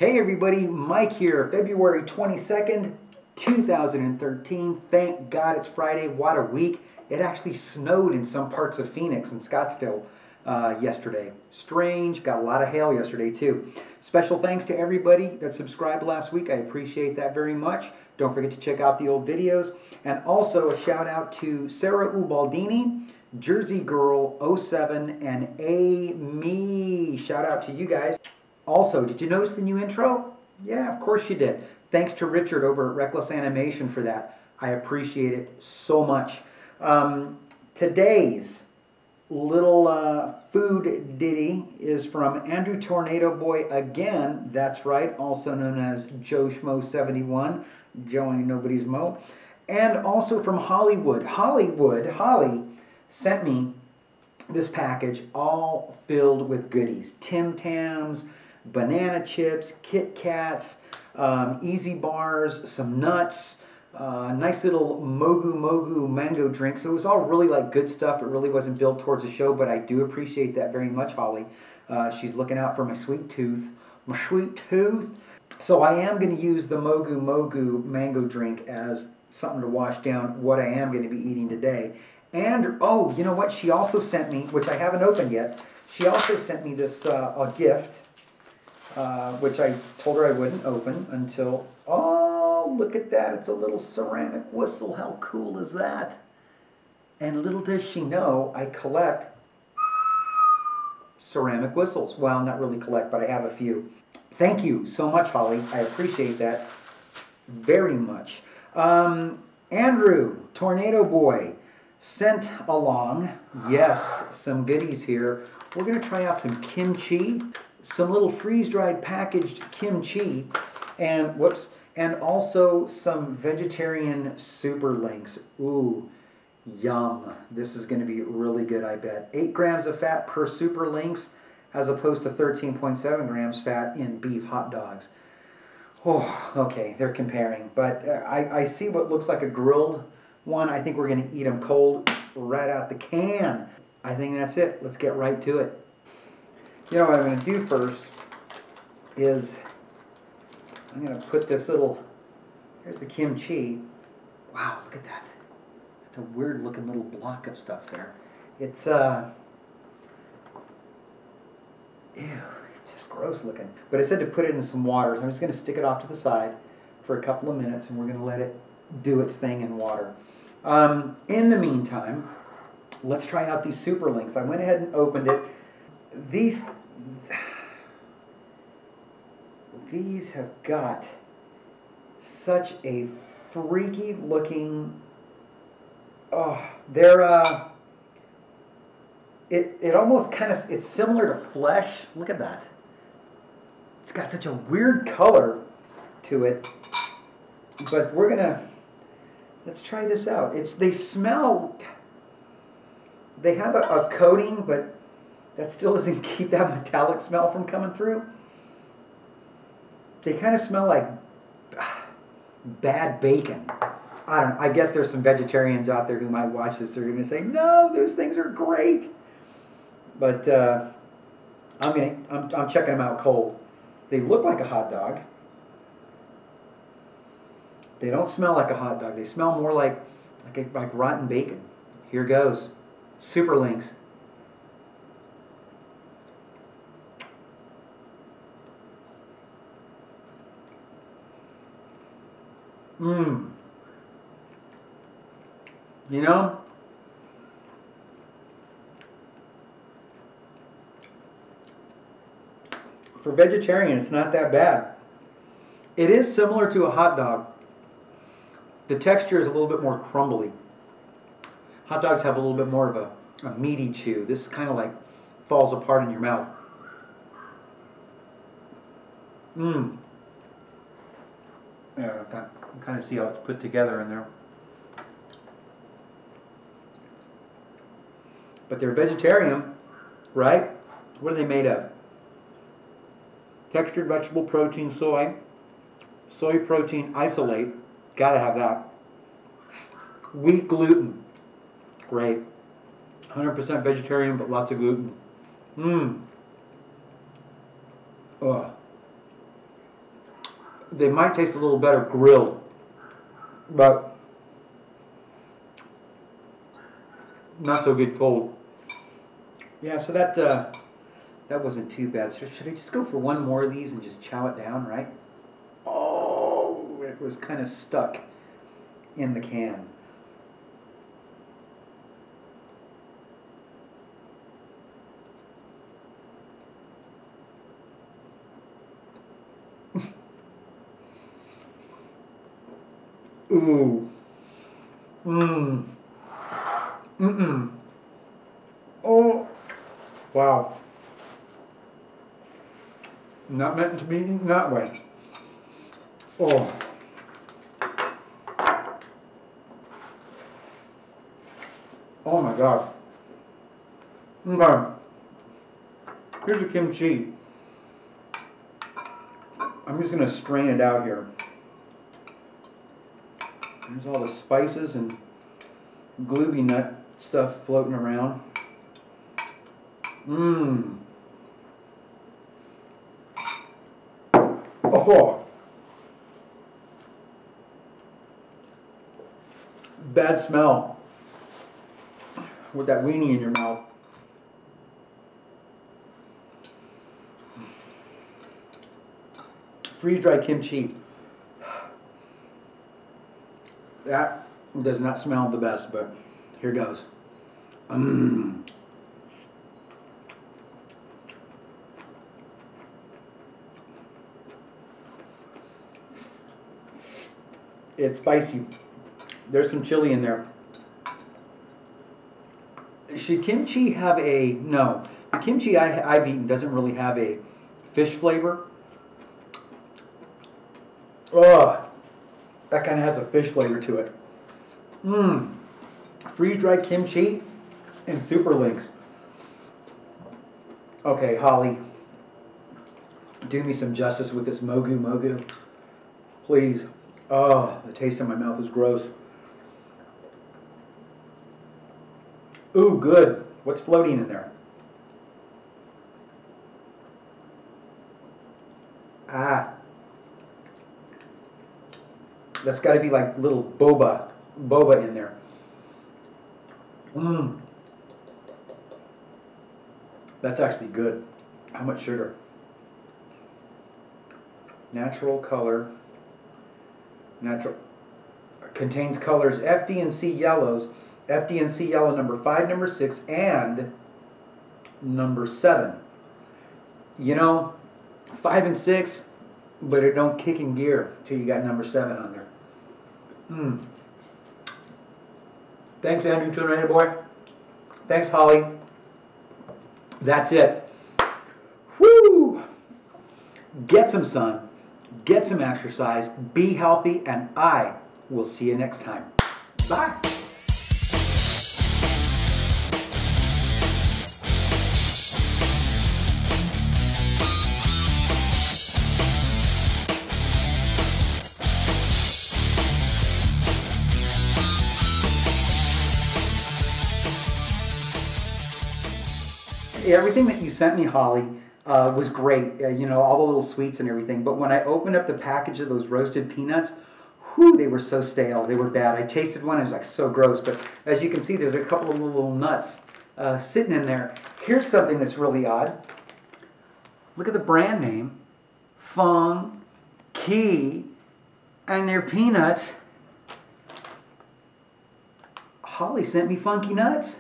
Hey everybody, Mike here, February 22nd, 2013. Thank God it's Friday. What a week. It actually snowed in some parts of Phoenix and Scottsdale yesterday. Strange, got a lot of hail yesterday too. Special thanks to everybody that subscribed last week. I appreciate that very much. Don't forget to check out the old videos. And also a shout out to Sarah Ubaldini, Jersey Girl 07, and Amy. Shout out to you guys. Also, did you notice the new intro? Yeah, of course you did. Thanks to Richard over at Reckless Animation for that. I appreciate it so much. Today's little food ditty is from Andrew Tornadoboy again. That's right, also known as Joe Schmo71. Joe ain't nobody's Mo. And also from Hollywood. Holly sent me this package all filled with goodies. Tim Tams, banana chips, Kit Kats, Easy Bars, some nuts, nice little Mogu mango drink. So it was all really like good stuff. It really wasn't built towards a show, but I do appreciate that very much, Holly. She's looking out for my sweet tooth. My sweet tooth. So I am going to use the Mogu mango drink as something to wash down what I am going to be eating today. And, oh, you know what? She also sent me, which I haven't opened yet, she also sent me this a gift, which I told her I wouldn't open until, oh, look at that. It's a little ceramic whistle. How cool is that? And little does she know, I collect ceramic whistles. Well, not really collect, but I have a few. Thank you so much, Holly. I appreciate that very much. Andrew, Tornado Boy, sent along, yes, some goodies here. We're going to try out some kimchi, some little freeze-dried packaged kimchi, and whoops, and also some vegetarian super links. Ooh, yum. This is going to be really good, I bet. 8 grams of fat per super links, as opposed to 13.7 grams fat in beef hot dogs. Oh, okay, they're comparing, but I see what looks like a grilled one. I think we're going to eat them cold right out the can. I think that's it. Let's get right to it. You know what I'm going to do first is I'm going to put this little, there's the kimchi. Wow, look at that. It's a weird looking little block of stuff there. It's, ew, it's just gross looking. But I said to put it in some water, so I'm just going to stick it off to the side for a couple of minutes and we're going to let it do its thing in water. In the meantime, let's try out these super links. I went ahead and opened it. These have got such a freaky looking, oh, they're, it almost kind of, it's similar to flesh. Look at that. It's got such a weird color to it, but we're gonna, let's try this out. They smell, they have a coating, but that still doesn't keep that metallic smell from coming through. They kind of smell like bad bacon. I don't know. I guess there's some vegetarians out there who might watch this. They're going to say, no, those things are great. But I'm checking them out cold. They look like a hot dog. They don't smell like a hot dog. They smell more like rotten bacon. Here goes. Super links. Mmm. You know, for vegetarian, it's not that bad. It is similar to a hot dog. The texture is a little bit more crumbly. Hot dogs have a little bit more of a meaty chew. This kind of like falls apart in your mouth. Mmm. Yeah, you can kind of see how it's put together in there. But they're vegetarian, right? What are they made of? Textured vegetable protein, soy protein isolate. Gotta have that. Wheat gluten. Great. 100% vegetarian, but lots of gluten. Mmm. Oh. They might taste a little better grilled, but not so good cold. Yeah, so that wasn't too bad. So should I just go for one more of these and just chow it down, right? Oh, it was kind of stuck in the can. Ooh. Mmm. Mm-mm. Oh. Wow. Not meant to be eaten that way. Oh. Oh my God. Okay. Here's the kimchi. I'm just going to strain it out here. There's all the spices and glooby nut stuff floating around. Mmm. Oh. Bad smell with that weenie in your mouth. Freeze-dried kimchi. That does not smell the best, but here goes. Mmm. It's spicy. There's some chili in there. Should kimchi have a... No. The kimchi I've eaten doesn't really have a fish flavor. Ugh. That kind of has a fish flavor to it. Mmm. Freeze-dried kimchi and super links. Okay, Holly. Do me some justice with this mogu mogu. Please. Oh, the taste in my mouth is gross. Ooh, good. What's floating in there? Ah. That's got to be like little boba in there. Mmm. That's actually good. How much sugar? Natural color. Natural. Contains colors FD and C yellows. FD and C yellow number 5, number 6, and number 7. You know, 5 and 6, but it don't kick in gear till you got number 7 on there. Mmm. Thanks, Andrew Tornadoboy. Thanks, Holly. That's it. Woo! Get some sun, get some exercise, be healthy, and I will see you next time. Bye. Everything that you sent me, Holly, was great. You know, all the little sweets and everything. But when I opened up the package of those roasted peanuts, whew, they were so stale. They were bad. I tasted one. It was like so gross. But as you can see, there's a couple of little nuts sitting in there. Here's something that's really odd. Look at the brand name. Funky. And they're peanuts. Holly sent me funky nuts.